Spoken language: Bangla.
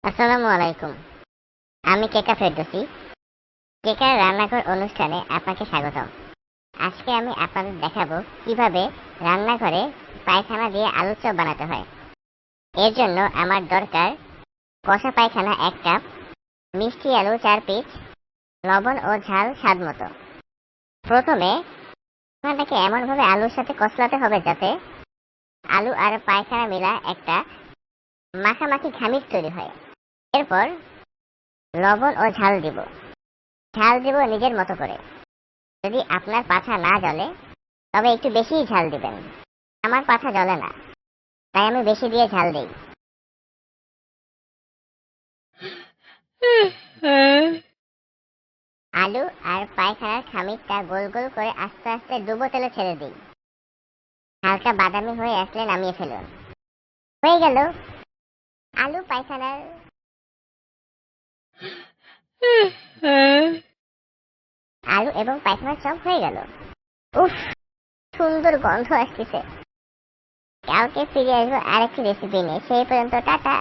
আসসালামু আলাইকুম। আমি কেকা ফেরদৌসী। কেকার রান্নাঘর অনুষ্ঠানে আপনাকে স্বাগতম। আজকে আমি আপনাদের দেখাবো কিভাবে রান্নাঘরে পায়খানা দিয়ে আলুর চপ বানাতে হয়। এর জন্য আমার দরকার কষা পায়খানা ১ কাপ, মিষ্টি আলু ৪ পিস, লবণ ও ঝাল স্বাদ মতো। প্রথমে পায়খানাটাকে এমনভাবে আলুর সাথে কষলাতে হবে যাতে আলু আর পায়খানা মিলা একটা মাখামাখি ঘামিজ তৈরি হয়। এরপর লবণ ও ঝাল দিব। ঝাল দিব নিজের মতো করে। যদি আপনার পাছা না জ্বলে তবে একটু বেশিই ঝাল দিবেন। আমার পাছা জ্বলে না, তাই আমি বেশি দিয়ে ঝাল দিই। আলু আর পায়খানার খামিরটা গোল গোল করে আস্তে আস্তে ডুবো তেলে ছেড়ে দিই। হালকা বাদামি হয়ে আসলে নামিয়ে ফেলুন। হয়ে গেল আলু পায়খানার আলু এবং পায়খানার চপ হয়ে গেল। উফ, সুন্দর গন্ধ আসতেছে। কালকে ফিরে আসবো আরেকটি রেসিপি নিয়ে। সেই পর্যন্ত টাটা।